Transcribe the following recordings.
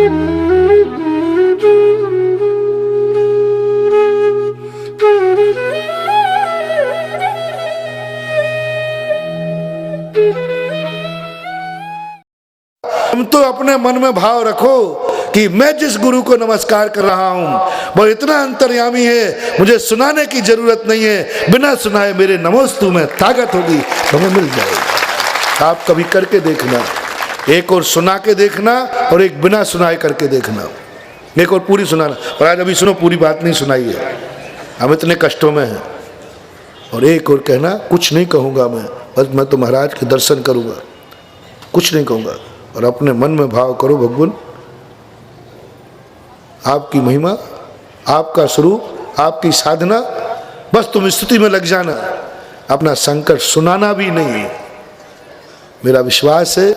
तुम तो अपने मन में भाव रखो कि मैं जिस गुरु को नमस्कार कर रहा हूं वो इतना अंतर्यामी है, मुझे सुनाने की जरूरत नहीं है, बिना सुनाए मेरे नमोस्तु में ताकत होगी, तुम्हें मिल जाएगी। आप कभी करके देखना, एक और सुना के देखना और एक बिना सुनाए करके देखना, एक और पूरी सुनाना। और आज अभी सुनो, पूरी बात नहीं सुनाई है, हम इतने कष्टों में हैं। और एक और कहना, कुछ नहीं कहूँगा मैं, बस मैं तो महाराज के दर्शन करूँगा, कुछ नहीं कहूँगा। और अपने मन में भाव करो, भगवान आपकी महिमा, आपका स्वरूप, आपकी साधना, बस तुम स्तुति में लग जाना, अपना संकट सुनाना भी नहीं। मेरा विश्वास है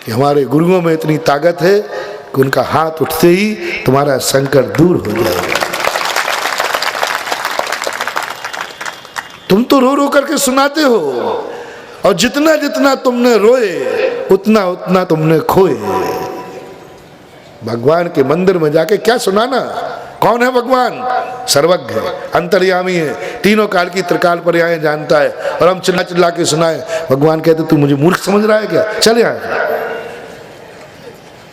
कि हमारे गुरुओं में इतनी ताकत है कि उनका हाथ उठते ही तुम्हारा संकट दूर हो जाएगा। तुम तो रो रो करके सुनाते हो, और जितना जितना तुमने रोए उतना उतना तुमने खोए। भगवान के मंदिर में जाके क्या सुनाना? कौन है भगवान? सर्वज्ञ है, अंतर्यामी है, तीनों काल की त्रिकाल पर्याय जानता है। और हम चिल्ला चिल्ला के सुनाए, भगवान कहते तू मुझे मूर्ख समझ रहा है क्या? चल यहाँ।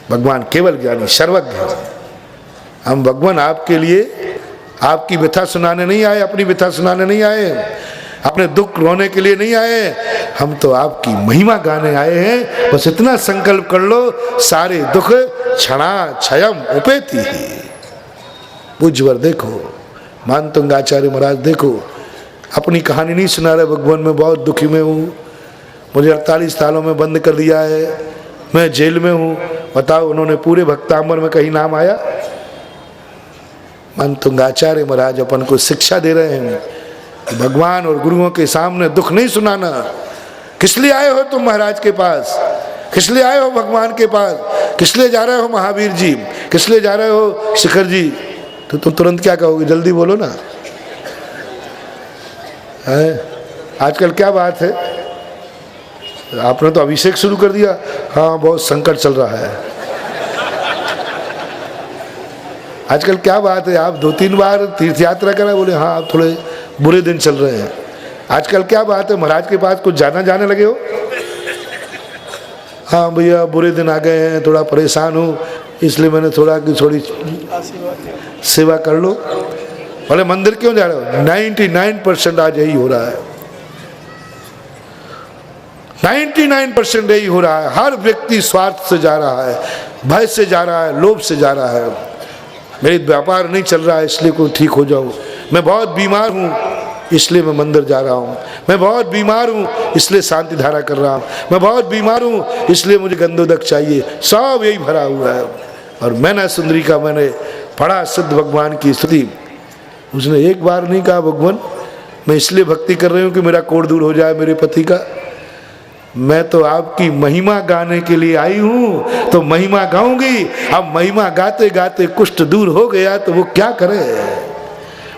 भगवान केवल ज्ञानी सर्वज्ञ है। हम भगवान आपके लिए आपकी व्यथा सुनाने नहीं आए, अपनी व्यथा सुनाने नहीं आए, अपने दुख रोने के लिए नहीं आए, हम तो आपकी महिमा गाने आए हैं। बस इतना संकल्प कर लो, सारे दुख क्षणा क्षयम उपेति ही। पूज्यवर देखो, मानतुंग आचार्य महाराज देखो, अपनी कहानी नहीं सुना रहे, भगवान मैं बहुत दुखी में हूँ, मुझे 48 सालों में बंद कर दिया है, मैं जेल में हूँ। बताओ, उन्होंने पूरे भक्तांबर में कहीं नाम आया? मानतुंग आचार्य महाराज अपन को शिक्षा दे रहे हैं, भगवान और गुरुओं के सामने दुख नहीं सुनाना। किस लिए आए हो तुम महाराज के पास? किस लिए आए हो भगवान के पास? किस लिए जा रहे हो महावीर जी? किस लिए जा रहे हो शिखर जी? तो तुम तुरंत क्या कहोगे? जल्दी बोलो ना। आजकल क्या बात है, आपने तो अभिषेक शुरू कर दिया। हाँ, बहुत संकट चल रहा है। आजकल क्या बात है, आप 2-3 बार तीर्थ यात्रा करा, बोले हाँ आप थोड़े बुरे दिन चल रहे हैं। आजकल क्या बात है, महाराज के पास कुछ जाने लगे हो? हाँ भैया बुरे दिन आ गए हैं, थोड़ा परेशान हूँ, इसलिए मैंने थोड़ी सेवा कर लो। बोले मंदिर क्यों जा रहे हो? 99% आज यही हो रहा है, 99% यही हो रहा है। हर व्यक्ति स्वार्थ से जा रहा है, भय से जा रहा है, लोभ से जा रहा है। मेरी व्यापार नहीं चल रहा है इसलिए कोई ठीक हो जाऊं, मैं बहुत बीमार हूँ इसलिए मैं मंदिर जा रहा हूँ, मैं बहुत बीमार हूँ इसलिए शांति धारा कर रहा हूँ, मैं बहुत बीमार हूँ इसलिए मुझे गंधोदक चाहिए। सब यही भरा हुआ है। और मैना सुंदरी का मैंने पढ़ा सिद्ध भगवान की स्तुति, उसने एक बार नहीं कहा भगवान मैं इसलिए भक्ति कर रही हूँ कि मेरा कोढ़ दूर हो जाए मेरे पति का, मैं तो आपकी महिमा गाने के लिए आई हूँ, तो महिमा गाऊंगी। अब महिमा गाते गाते कुष्ठ दूर हो गया तो वो क्या करे?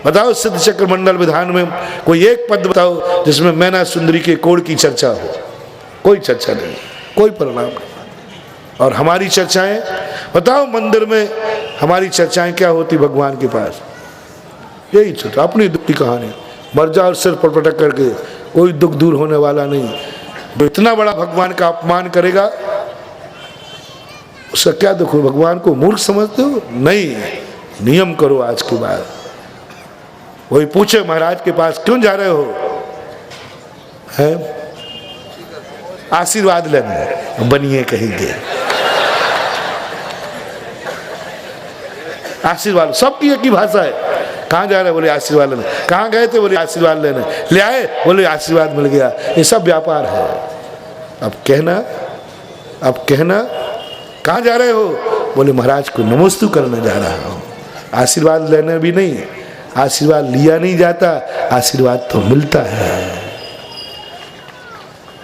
बताओ, सिद्ध चक्र मंडल विधान में कोई एक पद बताओ जिसमें मैना सुंदरी के कोढ़ की चर्चा हो? कोई चर्चा नहीं, कोई परिणाम नहीं। और हमारी चर्चाएं बताओ, मंदिर में हमारी चर्चाएं क्या होती भगवान के पास? यही चर्चा, अपनी दुख की कहानी, मर जाओ सिर पर पटक करके, कोई दुख दूर होने वाला नहीं। इतना बड़ा भगवान का अपमान करेगा, उसका क्या दुख हो? भगवान को मूर्ख समझते हो? नहीं, नियम करो आज के बाद। वही पूछे महाराज के पास क्यों जा रहे हो? है आशीर्वाद लेने, बनिए कहेंगे आशीर्वाद। सबकी एक ही भाषा है। कहाँ जा रहे? बोले आशीर्वाद लेने। कहाँ गए थे? बोले आशीर्वाद लेने। ले आए? बोले आशीर्वाद मिल गया। ये सब व्यापार है। अब कहना कहाँ जा रहे हो? बोले महाराज को नमोस्तु करने जा रहा हूँ। आशीर्वाद लेने भी नहीं, आशीर्वाद लिया नहीं जाता, आशीर्वाद तो मिलता है।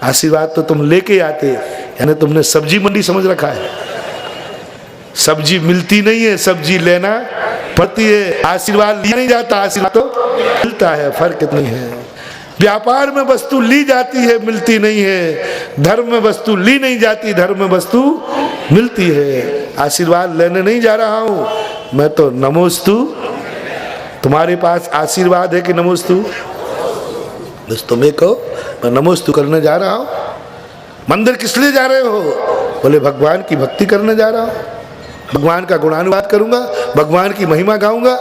आशीर्वाद तो तुम लेके आते, यानी तुमने सब्जी मंडी समझ रखा है। सब्जी मिलती नहीं है, सब्जी लेना पड़ती है। आशीर्वाद लिया नहीं जाता, आशीर्वाद तो मिलता है। फर्क नहीं है। व्यापार में वस्तु ली जाती है, मिलती नहीं है। धर्म में वस्तु ली नहीं जाती, धर्म में वस्तु मिलती है। आशीर्वाद लेने नहीं जा रहा हूँ, मैं तो नमोस्तु। तुम्हारे पास आशीर्वाद है कि नमोस्तु? बस तुम्हें कहो मैं नमोस्तु करने जा रहा हूँ। मंदिर किस लिए जा रहे हो? बोले भगवान की भक्ति करने जा रहा हूँ, भगवान का गुणानुवाद करूंगा, भगवान की महिमा गाऊंगा।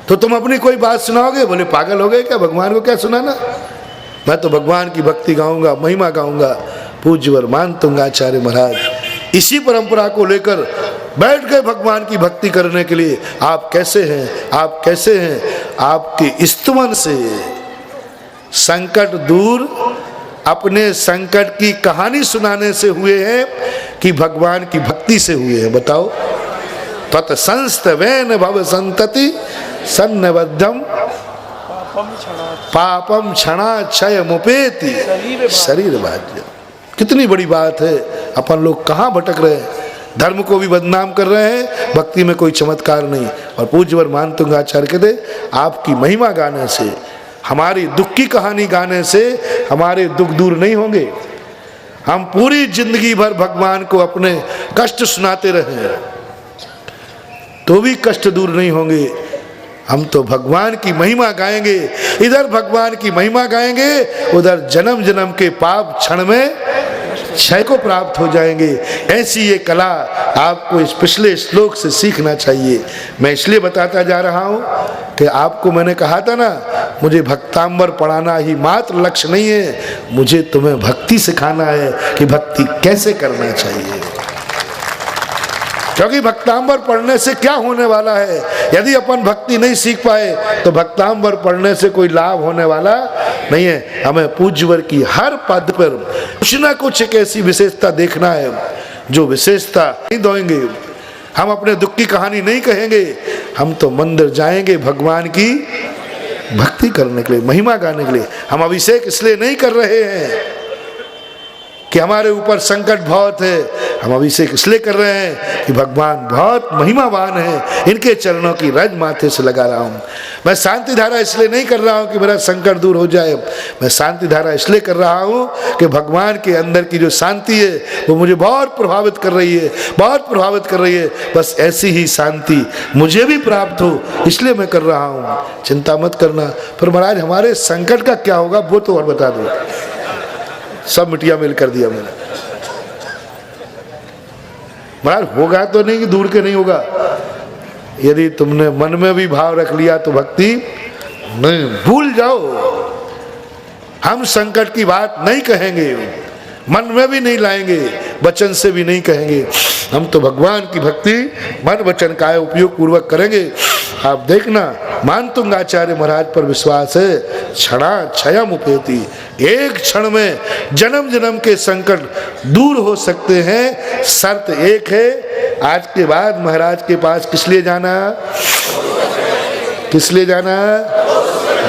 तो तुम अपनी कोई बात सुनाओगे? बोले पागल हो गए क्या, भगवान को क्या सुनाना? मैं तो भगवान की भक्ति गाऊंगा, महिमा गाऊंगा। पूज्यवर मानतुंग आचार्य महाराज इसी परंपरा को लेकर बैठ गए भगवान की भक्ति करने के लिए। आप कैसे हैं, आप कैसे हैं? आपके स्तुमन से संकट दूर, अपने संकट की कहानी सुनाने से हुए हैं कि भगवान की भक्ति से हुए हैं? बताओ। तत्संस्तवेन भव संतति सन्नबद्धम पापम क्षणाक्षय मुपेति शरीर भाज्य। कितनी बड़ी बात है। अपन लोग कहाँ भटक रहे हैं, धर्म को भी बदनाम कर रहे हैं, भक्ति में कोई चमत्कार नहीं। और पूज्यवर मानतुंग आचार्य कहते आपकी महिमा गाने से, हमारी दुख की कहानी गाने से हमारे दुख दूर नहीं होंगे। हम पूरी जिंदगी भर भगवान को अपने कष्ट सुनाते रहे तो भी कष्ट दूर नहीं होंगे। हम तो भगवान की महिमा गाएंगे, इधर भगवान की महिमा गाएंगे, उधर जन्म जन्म के पाप क्षण में क्षय को प्राप्त हो जाएंगे। ऐसी ये कला आपको इस पिछले श्लोक से सीखना चाहिए। मैं इसलिए बताता जा रहा हूँ कि आपको मैंने कहा था ना, मुझे भक्तांबर पढ़ाना ही मात्र लक्ष्य नहीं है, मुझे तुम्हें भक्ति सिखाना है कि भक्ति कैसे करना चाहिए। क्योंकि भक्तांबर पढ़ने से क्या होने वाला है, यदि अपन भक्ति नहीं सीख पाए तो भक्तांबर पढ़ने से कोई लाभ होने वाला नहीं है। हमें पूज्यवर की हर पद पर कुछ ना कुछ एक ऐसी विशेषता देखना है जो विशेषता नहीं दोएंगे। हम अपने दुख की कहानी नहीं कहेंगे, हम तो मंदिर जाएंगे भगवान की भक्ति करने के लिए, महिमा गाने के लिए। हम अभिषेक इसलिए नहीं कर रहे हैं कि हमारे ऊपर संकट बहुत है, हम अभिषेक इसलिए कर रहे हैं कि भगवान बहुत महिमावान है, इनके चरणों की रज माथे से लगा रहा हूँ। मैं शांति धारा इसलिए नहीं कर रहा हूँ कि मेरा संकट दूर हो जाए, मैं शांति धारा इसलिए कर रहा हूँ कि भगवान के अंदर की जो शांति है वो मुझे बहुत प्रभावित कर रही है, बहुत प्रभावित कर रही है। बस ऐसी ही शांति मुझे भी प्राप्त हो, इसलिए मैं कर रहा हूँ। चिंता मत करना। फिर महाराज हमारे संकट का क्या होगा वो तो और बता दो। सब मिटिया मेल कर दिया मैंने। महाराज होगा तो नहीं कि दूर के नहीं होगा। यदि तुमने मन में भी भाव रख लिया तो भक्ति नहीं, भूल जाओ। हम संकट की बात नहीं कहेंगे, मन में भी नहीं लाएंगे, वचन से भी नहीं कहेंगे। हम तो भगवान की भक्ति मन वचन काया उपयोग पूर्वक करेंगे। आप देखना, मानतुंग आचार्य महाराज पर विश्वास है। क्षणा क्षयम उपेति, एक क्षण में जन्म जन्म के संकट दूर हो सकते हैं। शर्त एक है, आज के बाद महाराज के पास किस लिए जाना? किस लिए जाना?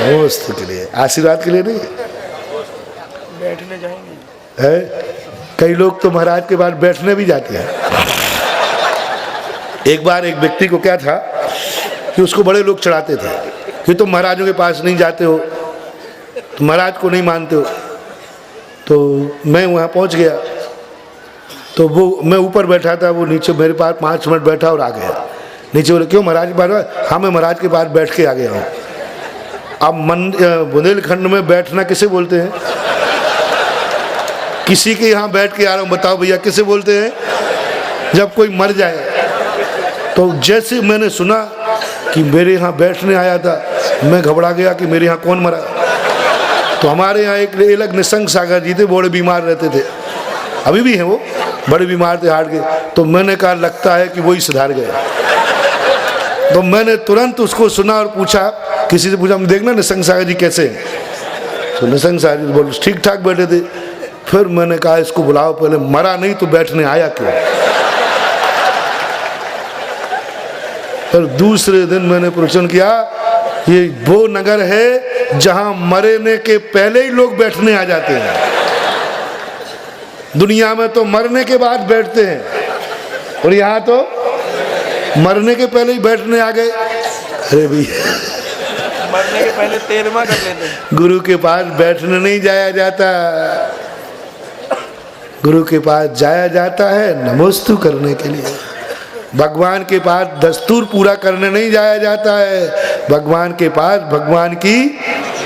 दोस्त के लिए, आशीर्वाद के लिए नहीं। बैठने जाएंगे है? कई लोग तो महाराज के बाद बैठने भी जाते हैं। एक बार एक व्यक्ति को क्या था कि उसको बड़े लोग चढ़ाते थे कि तुम महाराजों के पास नहीं जाते हो, तुम महाराज को नहीं मानते हो। तो मैं वहाँ पहुँच गया, तो वो मैं ऊपर बैठा था, वो नीचे मेरे पास 5 मिनट बैठा और आ गया नीचे। बोले क्यों महाराज के पास? हाँ मैं महाराज के पास बैठ के आ गया हूँ। अब बुंदेलखंड में बैठना किसे बोलते हैं? किसी के यहाँ बैठ के आ रहा हूँ, बताओ भैया किसे बोलते हैं? जब कोई मर जाए। तो जैसे मैंने सुना कि मेरे यहाँ बैठने आया था, मैं घबरा गया कि मेरे यहाँ कौन मरा। तो हमारे यहाँ एक अलग निशंक सागर जी थे, बड़े बीमार रहते थे, अभी भी हैं वो, बड़े बीमार थे, हार्ट के। तो मैंने कहा लगता है कि वही सुधार गए। तो मैंने तुरंत उसको सुना और पूछा, किसी से पूछा, देखना निशंक सागर जी कैसे हैं? तो निशंक सागर जी बोले ठीक ठाक बैठे थे। फिर मैंने कहा इसको बुलाओ, पहले मरा नहीं तो बैठने आया क्यों? फिर दूसरे दिन मैंने प्रवचन किया, ये वो नगर है जहां मरने के पहले ही लोग बैठने आ जाते हैं। दुनिया में तो मरने के बाद बैठते हैं, और यहाँ तो मरने के पहले ही बैठने आ गए। अरे भैया, मरने के पहले 13वां कर लेते हैं। गुरु के पास बैठने नहीं जाया जाता, गुरु के पास जाया जाता है नमोस्तु करने के लिए। भगवान के पास दस्तूर पूरा करने नहीं जाया जाता है, भगवान के पास भगवान की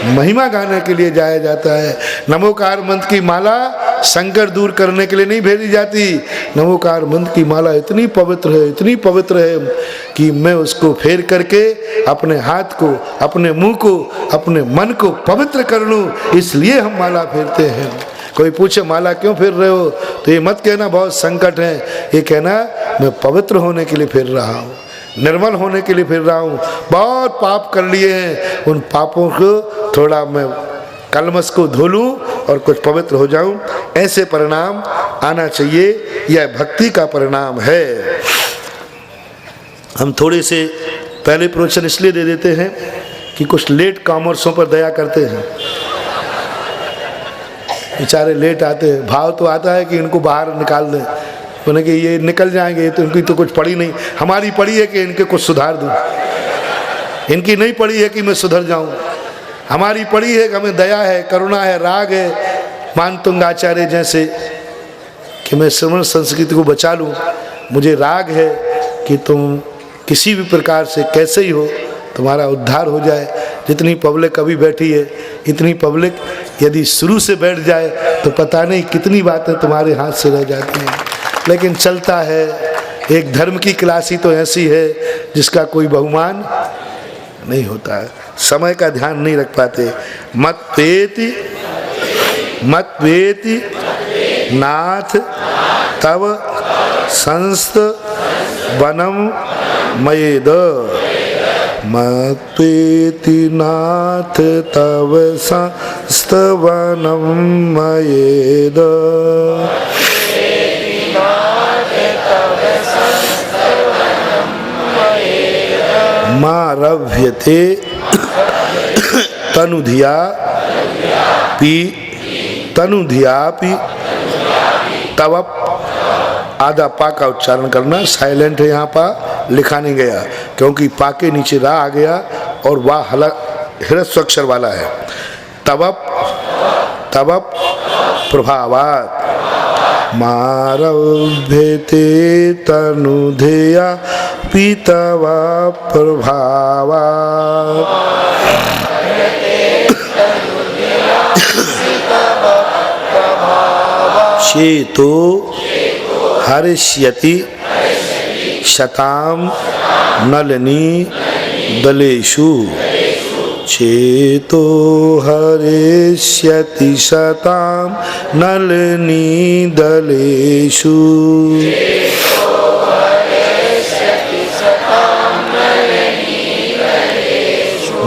महिमा गाने के लिए जाया जाता है। नमोकार मंत्र की माला संकट दूर करने के लिए नहीं भेजी जाती। नमोकार मंत्र की माला इतनी पवित्र है, इतनी पवित्र है कि मैं उसको फेर करके अपने हाथ को, अपने मुंह को, अपने मन को पवित्र कर लूं, इसलिए हम माला फेरते हैं। कोई पूछे माला क्यों फेर रहे हो, तो ये मत कहना बहुत संकट है, ये कहना मैं पवित्र होने के लिए फेर रहा हूँ, निर्मल होने के लिए फिर रहा हूँ। बहुत पाप कर लिए हैं, उन पापों को थोड़ा मैं कलमश को धो लूँ और कुछ पवित्र हो जाऊँ, ऐसे परिणाम आना चाहिए। यह भक्ति का परिणाम है। हम थोड़े से पहले प्रवचन इसलिए दे देते हैं कि कुछ लेट कॉमर्सों पर दया करते हैं। बेचारे लेट आते हैं, भाव तो आता है कि इनको बाहर निकाल दें, उन्हें कि ये निकल जाएंगे, तो इनकी तो कुछ पड़ी नहीं। हमारी पड़ी है कि इनके कुछ सुधार दूं, इनकी नहीं पड़ी है कि मैं सुधर जाऊं। हमारी पड़ी है कि हमें दया है, करुणा है, राग है, मानतुंग आचार्य जैसे, कि मैं श्रवण संस्कृति को बचा लूं। मुझे राग है कि तुम किसी भी प्रकार से कैसे ही हो तुम्हारा उद्धार हो जाए। जितनी पब्लिक अभी बैठी है, इतनी पब्लिक यदि शुरू से बैठ जाए तो पता नहीं कितनी बातें तुम्हारे हाथ से रह जाती हैं, लेकिन चलता है। एक धर्म की क्लास ही तो ऐसी है जिसका कोई बहुमान नहीं होता है, समय का ध्यान नहीं रख पाते। मत वेति नाथ तव संस्त वनम मयेद, मत वेति नाथ तव संस्त वनम मयेद। मारभ्यते तनुधिया पी तव, आधा पा का उच्चारण करना, साइलेंट है यहाँ पा, लिखा नहीं गया क्योंकि पा के नीचे रा आ गया और वाह ह्रस्व अक्षर वाला है। तव प्रभावात मारभ्यते तनुधिया पीतवा प्रभावा। चेतो हरिष्यति शताम नलिनी दलेषु, चेतो हरिष्यति शताम नलिनी दलेषु।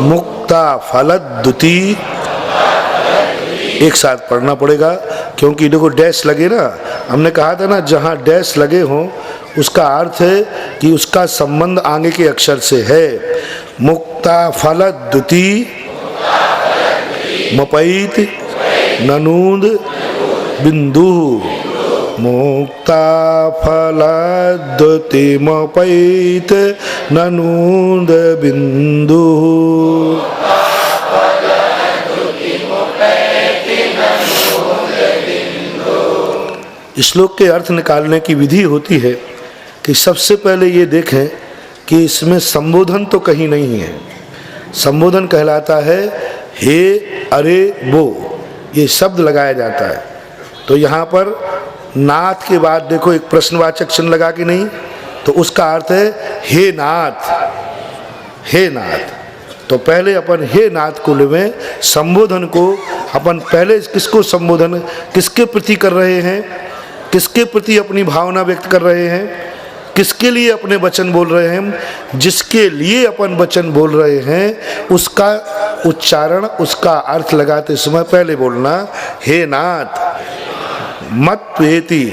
मुक्ता फलद्युति, एक साथ पढ़ना पड़ेगा क्योंकि देखो डैश लगे ना, हमने कहा था ना जहाँ डैश लगे हों उसका अर्थ है कि उसका संबंध आगे के अक्षर से है। मुक्ता फलद्युति मपैत ननूद बिंदु, मुक्ता फलद्युति मपैत ननूद बिंदु। श्लोक के अर्थ निकालने की विधि होती है कि सबसे पहले ये देखें कि इसमें संबोधन तो कहीं नहीं है। संबोधन कहलाता है हे, अरे, वो, ये शब्द लगाया जाता है। तो यहाँ पर नाथ के बाद देखो एक प्रश्नवाचक चिन्ह लगा कि नहीं, तो उसका अर्थ है हे नाथ, हे नाथ। तो पहले अपन हे नाथ को लेवें, संबोधन को अपन पहले किसको संबोधन, किसके प्रति कर रहे हैं, किसके प्रति अपनी भावना व्यक्त कर रहे हैं, किसके लिए अपने वचन बोल रहे हैं। जिसके लिए अपन वचन बोल रहे हैं उसका उच्चारण, उसका अर्थ लगाते समय पहले बोलना हे नाथ। मत्वेति,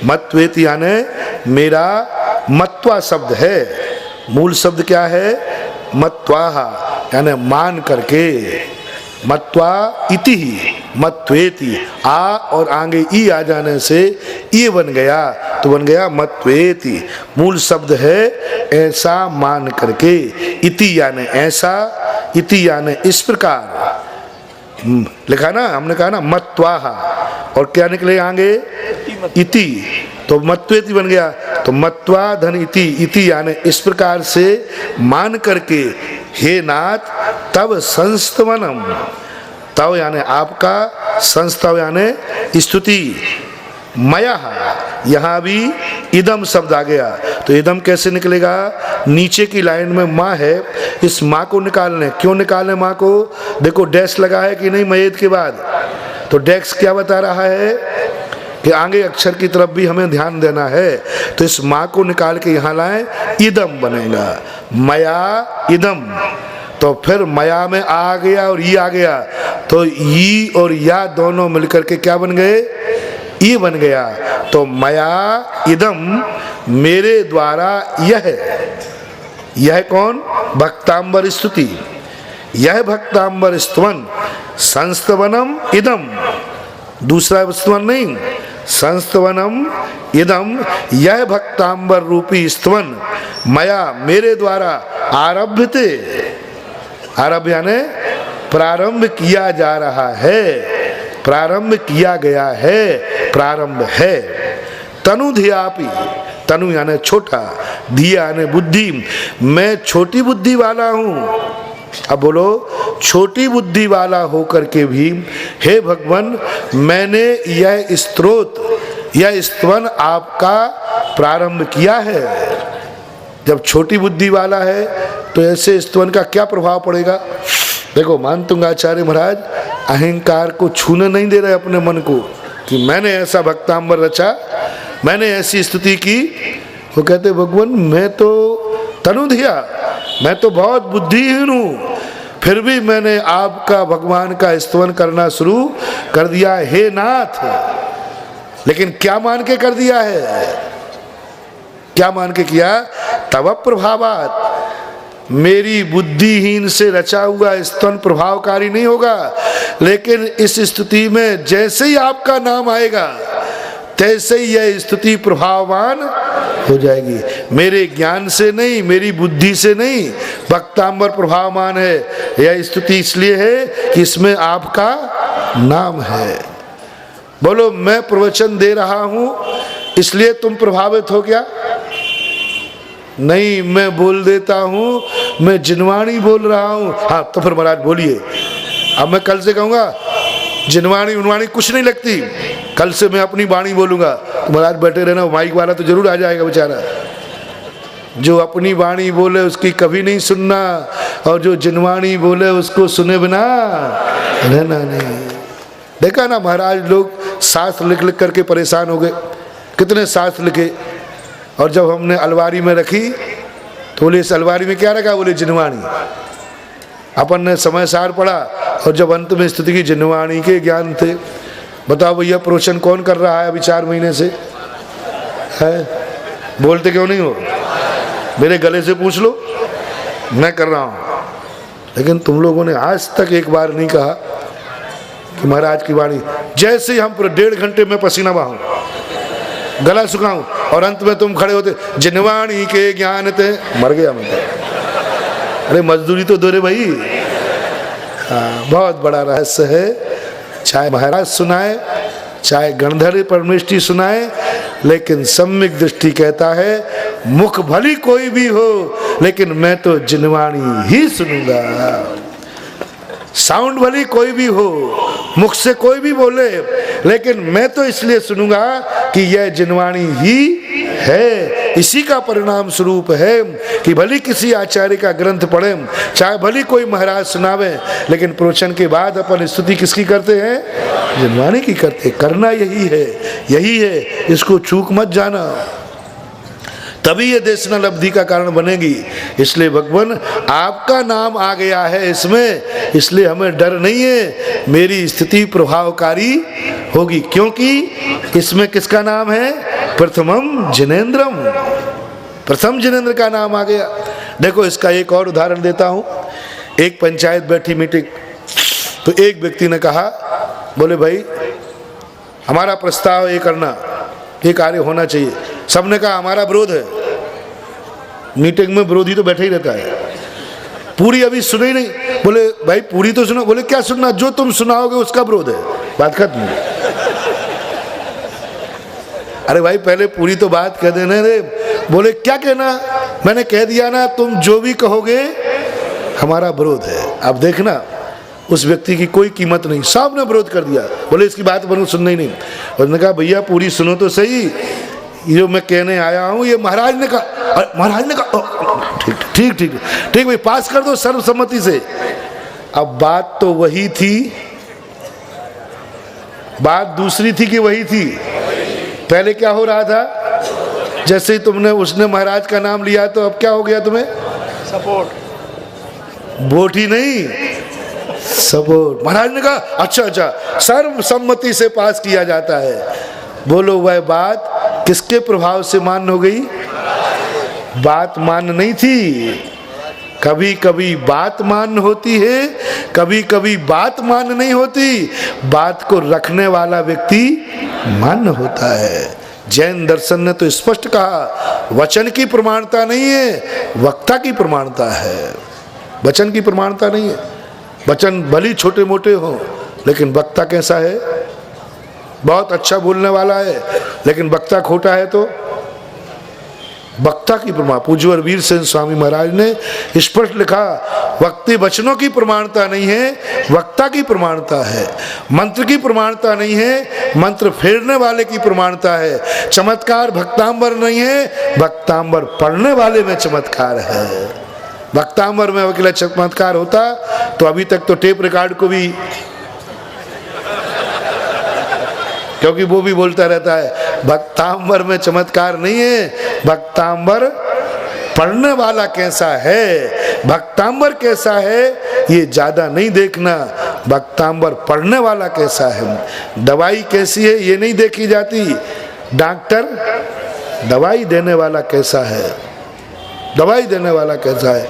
मत्वेति यानी मेरा, मत्वा शब्द है, मूल शब्द क्या है, मत्वाह यानी मान करके, मत्वा इति ही मत्वेति, आ और आगे ई आ जाने से ये बन गया, तो बन गया मत्वेति। मूल शब्द है ऐसा मान करके, इति यानी ऐसा, इति यानी इस प्रकार लिखा ना, हमने कहा ना मत्वाह, और क्या निकले आगे? इति, तो मत्वेति बन गया। तो मत्वा धन इति, इति यानी इस प्रकार से मान करके हे नाथ तब संस्तवनम, तव यानी आपका, संस्तव यानी स्तुति, मया, यहाँ भी इदम शब्द आ गया। तो इदम कैसे निकलेगा? नीचे की लाइन में माँ है, इस माँ को निकालने, क्यों निकालने माँ को? देखो डैश लगा है कि नहीं मयेद के बाद, तो डैश क्या बता रहा है कि आगे अक्षर की तरफ भी हमें ध्यान देना है। तो इस माँ को निकाल के यहाँ लाएं, इदम बनेगा, मया इदम। तो फिर मया में आ गया और ई आ गया, तो ई और या दोनों मिलकर के क्या बन गए? ई बन गया। तो मया इदम, मेरे द्वारा यह कौन? भक्तांबर स्तुति, यह भक्तांबर स्तवन, संस्तवनम इदम, दूसरा स्तवन नहीं, संस्तवनम इदम, यह भक्तांबर रूपी स्तवन, मया मेरे द्वारा आरभ्यते, आरभ यानी प्रारंभ किया जा रहा है, प्रारंभ किया गया है, प्रारंभ है। तनु धियापि, तनु यानी छोटा, धिया यानी बुद्धि, मैं छोटी बुद्धि वाला हूँ। अब बोलो, छोटी बुद्धि वाला होकर के भी हे भगवान मैंने यह स्तोत्र, यह स्तवन आपका प्रारंभ किया है। जब छोटी बुद्धि वाला है तो ऐसे स्तवन का क्या प्रभाव पड़ेगा? देखो मानतुंगाचार्य महाराज अहंकार को छूने नहीं दे रहे अपने मन को कि मैंने ऐसा भक्तांबर रचा, मैंने ऐसी स्तुति की। वो कहते भगवान मैं तो तनुधिया, मैं तो बहुत बुद्धिहीन हूँ, फिर भी मैंने आपका भगवान का स्तवन करना शुरू कर दिया हे नाथ। लेकिन क्या मान के कर दिया है? क्या मान के किया? तव प्रभावात, मेरी बुद्धिहीन से रचा हुआ स्तवन प्रभावकारी नहीं होगा, लेकिन इस स्तुति में जैसे ही आपका नाम आएगा तैसे ही यह स्तुति प्रभाववान हो जाएगी। मेरे ज्ञान से नहीं, मेरी बुद्धि से नहीं, भक्तांबर प्रभावमान है। यह स्तुति इसलिए है कि इसमें आपका नाम है। बोलो मैं प्रवचन दे रहा हूं इसलिए तुम प्रभावित हो क्या? नहीं, मैं बोल देता हूं, मैं जिनवाणी बोल रहा हूं। हाँ तो फिर महाराज बोलिए। अब मैं कल से कहूंगा जिनवाणी उनवाणी कुछ नहीं लगती, कल से मैं अपनी वाणी बोलूंगा, तो महाराज बैठे रहना, माइक वाला तो जरूर आ जाएगा बेचारा। जो अपनी वाणी बोले उसकी कभी नहीं सुनना, और जो जिनवाणी बोले उसको सुने बिना रहना नहीं। देखा ना महाराज लोग शास्त्र लिख लिख करके परेशान हो गए, कितने शास्त्र लिखे, और जब हमने अलमारी में रखी तो बोले इस अलमारी में क्या रखा? बोले जिनवाणी। अपन ने समय सार पढ़ा और जब अंत में स्तुति की जिनवाणी के ज्ञान थे। बताओ भैया प्रवचन कौन कर रहा है अभी 4 महीने से? है बोलते क्यों नहीं हो? मेरे गले से पूछ लो, मैं कर रहा हूँ। लेकिन तुम लोगों ने आज तक एक बार नहीं कहा कि महाराज की वाणी। जैसे ही हम पूरे 1.5 घंटे में पसीना बहाऊं, गला सुखाऊं, और अंत में तुम खड़े होते जिनवाणी के ज्ञान थे, मर गया मैं तो। अरे मजदूरी तो दो रे भाई। बहुत बड़ा रहस्य है। चाहे महाराज सुनाए, चाहे गणधर परमेष्टि सुनाए, लेकिन सम्यक दृष्टि कहता है मुख भली कोई भी हो, लेकिन मैं तो जिनवाणी ही सुनूंगा। साउंड भली कोई भी हो, मुख से कोई भी बोले, लेकिन मैं तो इसलिए सुनूंगा कि यह जिनवाणी ही है। इसी का परिणाम स्वरूप है कि भली किसी आचार्य का ग्रंथ पढ़े, चाहे भली कोई महाराज सुनावे, लेकिन प्रवचन के बाद अपन स्तुति किसकी करते हैं? जिनवाणी की करते। करना यही है, यही है, इसको चूक मत जाना, तभी ये देशना लब्धि का कारण बनेगी। इसलिए भगवान आपका नाम आ गया है इसमें, इसलिए हमें डर नहीं है, मेरी स्थिति प्रभावकारी होगी, क्योंकि इसमें किसका नाम है? प्रथमम जिनेन्द्रम, प्रथम जिनेन्द्र का नाम आ गया। देखो इसका एक और उदाहरण देता हूं। एक पंचायत बैठी मीटिंग, तो एक व्यक्ति ने कहा, बोले भाई हमारा प्रस्ताव ये करना, ये कार्य होना चाहिए। सबने कहा हमारा विरोध है। मीटिंग में विरोधी तो बैठा ही रहता है। पूरी अभी सुने ही नहीं, बोले भाई पूरी तो सुनो। बोले क्या सुनना? जो तुम सुनाओगे उसका विरोध है। बात खत्म। अरे भाई पहले पूरी तो बात कह देने रे। बोले क्या कहना, मैंने कह दिया ना, तुम जो भी कहोगे हमारा विरोध है। अब देखना उस व्यक्ति की कोई कीमत नहीं, साहब ने विरोध कर दिया। बोले इसकी बात बनू सुनना ही नहीं। उसने कहा भैया पूरी सुनो तो सही, ये जो मैं कहने आया हूँ ये महाराज ने कहा। महाराज ने कहा ठीक ठीक ठीक ठीक भाई पास कर दो सर्वसम्मति से। अब बात तो वही थी, बात दूसरी थी कि वही थी। पहले क्या हो रहा था, जैसे ही तुमने उसने महाराज का नाम लिया तो अब क्या हो गया तुम्हें, सपोर्ट, वोट ही नहीं सपोर्ट। महाराज ने कहा अच्छा अच्छा सर्वसम्मति से पास किया जाता है। बोलो वह बात किसके प्रभाव से मान्य हो गई, बात मान्य नहीं थी। कभी कभी बात मान्य होती है, कभी कभी बात मान्य नहीं होती, बात को रखने वाला व्यक्ति मान्य होता है। जैन दर्शन ने तो स्पष्ट कहा वचन की प्रमाणता नहीं है, वक्ता की प्रमाणता है। वचन की प्रमाणता नहीं है, वचन भली छोटे मोटे हो लेकिन वक्ता कैसा है, बहुत अच्छा बोलने वाला है लेकिन वक्ता खोटा है तो वक्ता की प्रमाण। पूज्यवर वीर सेन स्वामी महाराज ने स्पष्ट लिखा वक्ति वचनों की प्रमाणता नहीं है, वक्ता की प्रमाणता है। मंत्र की प्रमाणता नहीं है, मंत्र फेरने वाले की प्रमाणता है। चमत्कार भक्तांबर नहीं है, भक्तांबर पढ़ने वाले में चमत्कार है। भक्तांबर में अकेला चमत्कार होता तो अभी तक तो टेप रिकॉर्ड को भी, क्योंकि वो भी बोलता रहता है भक्तांबर में चमत्कार नहीं है, भक्तांबर पढ़ने वाला कैसा है, भक्तांबर कैसा है ये ज्यादा नहीं देखना, भक्तांबर पढ़ने वाला कैसा है। दवाई कैसी है ये नहीं देखी जाती, डॉक्टर दवाई देने वाला कैसा है, दवाई देने वाला कैसा है।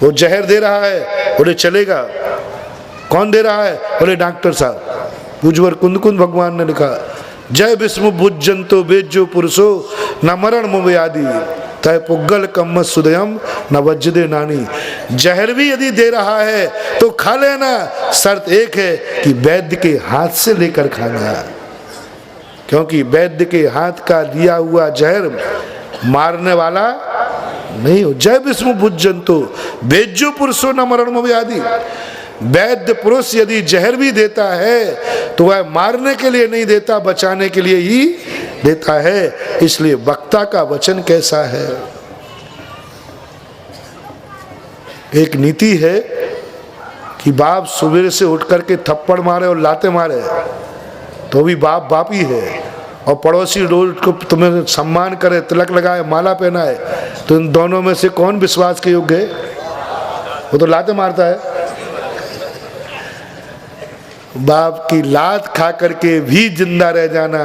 वो जहर दे रहा है बोले चलेगा, कौन दे रहा है, बोले डॉक्टर साहब। पूज्यवर कुंद कुंद भगवान ने लिखा जय विष्णु भुजंतो बेजो पुरुषो न मरण मुव्यादि तय पुग्गल कम्म सुदयम न वज्जदे नानी। जहर भी यदि दे रहा है तो खा लेना, शर्त एक है कि वैद्य के हाथ से लेकर खाना, क्योंकि वैद्य के हाथ का दिया हुआ जहर मारने वाला नहीं हो। जय विष्णु भुजंतो बेजो पुरुषो न मरण मुव्यादि। वैद्य पुरुष यदि जहर भी देता है तो वह मारने के लिए नहीं देता, बचाने के लिए ही देता है। इसलिए वक्ता का वचन कैसा है। एक नीति है कि बाप सुबह से उठ करके थप्पड़ मारे और लाते मारे तो भी बाप बाप ही है, और पड़ोसी रोज को तुम्हें सम्मान करे, तिलक लगाए, माला पहनाए, तो इन दोनों में से कौन विश्वास के योग्य है। वो तो लाते मारता है। बाप की लात खा करके भी जिंदा रह जाना,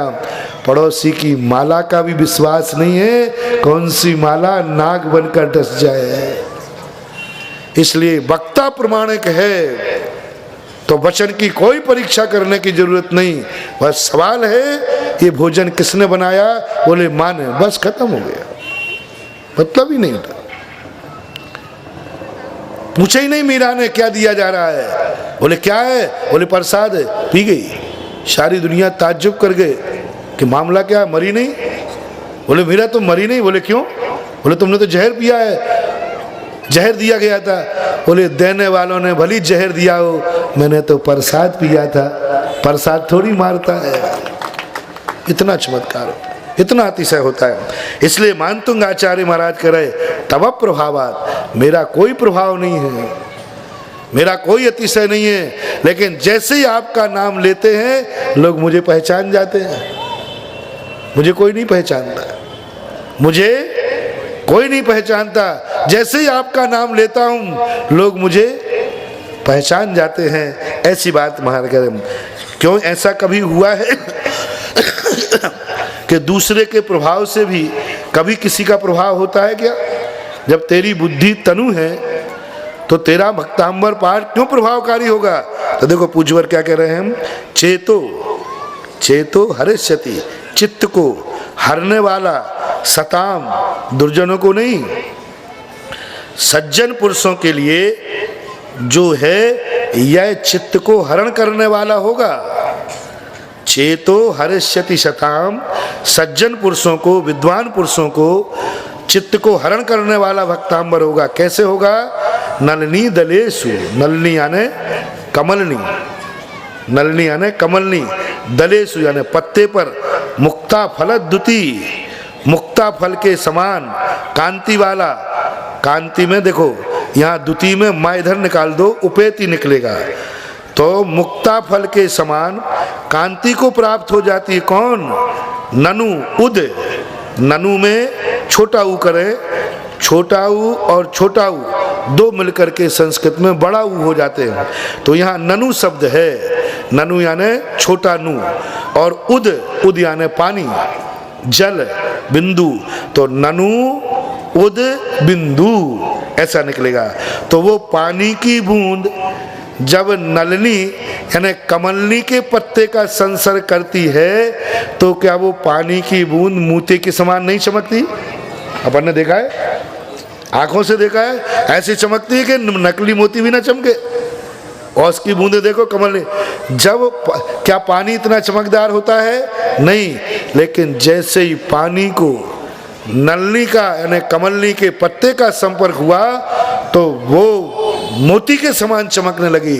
पड़ोसी की माला का भी विश्वास नहीं है, कौन सी माला नाग बनकर डस जाए। इसलिए वक्ता प्रमाणिक है तो वचन की कोई परीक्षा करने की जरूरत नहीं। बस सवाल है ये भोजन किसने बनाया, बोले माँ ने, बस खत्म हो गया, मतलब ही नहीं था। पूछे ही नहीं मीरा ने क्या दिया जा रहा है, बोले क्या है, बोले प्रसाद है, पी गई। सारी दुनिया ताज्जुब कर गए कि मामला क्या है, मरी नहीं। बोले मीरा तुम मरी नहीं, बोले क्यों, बोले तुमने तो जहर पिया है, जहर दिया गया था। बोले देने वालों ने भली जहर दिया हो, मैंने तो प्रसाद पिया था, प्रसाद थोड़ी मारता है। इतना चमत्कार, इतना अतिशय होता है। इसलिए मानतुंग आचार्य महाराज कह रहे तब प्रभावात, मेरा कोई प्रभाव नहीं है, मेरा कोई अतिशय नहीं है, लेकिन जैसे ही आपका नाम लेते हैं लोग मुझे पहचान जाते हैं। मुझे कोई नहीं पहचानता, मुझे कोई नहीं पहचानता, जैसे ही आपका नाम लेता हूं लोग मुझे पहचान जाते हैं। ऐसी बात महाराज कह रहे। क्यों ऐसा कभी हुआ है कि दूसरे के प्रभाव से भी कभी किसी का प्रभाव होता है क्या। जब तेरी बुद्धि तनु है तो तेरा भक्तांबर पाठ क्यों प्रभावकारी होगा। तो देखो पूज्यवर क्या कह रहे हैं हम, चेतो चेतो हरिष्यति, चित्त को हरने वाला, सताम दुर्जनों को नहीं, सज्जन पुरुषों के लिए जो है यह चित्त को हरण करने वाला होगा। चेतो हरिष्यति शताम, सज्जन पुरुषों को, विद्वान पुरुषों को चित्त को हरण करने वाला भक्तांबर होगा। कैसे होगा? नलनी दलेसु, नलनी यानी कमलनी, नलनी यानी कमलनी, दलेसु यानी पत्ते पर, मुक्ता फल द्युति, मुक्ता फल के समान, कांति वाला, कांति में देखो यहाँ द्युति में माँ इधर निकाल दो, उपेति निकलेगा, तो मुक्ता फल के समान कांति को प्राप्त हो जाती है। कौन? ननु उद, ननु में छोटा ऊ करें, छोटा ऊ और छोटा ऊ दो मिलकर के संस्कृत में बड़ा ऊ हो जाते हैं, तो यहाँ ननु शब्द है, ननु यानी छोटा नू, और उद, उद यानी पानी, जल, बिंदु, तो ननु उद बिंदु ऐसा निकलेगा। तो वो पानी की बूंद जब नलनी यानी कमलनी के पत्ते का संसर्ग करती है, तो क्या वो पानी की बूंद मोती के समान नहीं चमकती? अपन ने देखा है, आंखों से देखा है, ऐसी चमकती है कि नकली मोती भी ना चमके। और उसकी बूंदे देखो कमलनी, जब क्या पानी इतना चमकदार होता है? नहीं, लेकिन जैसे ही पानी को नलनी का यानी कमलनी के पत्ते का संपर्क हुआ, तो वो मोती के समान चमकने लगी।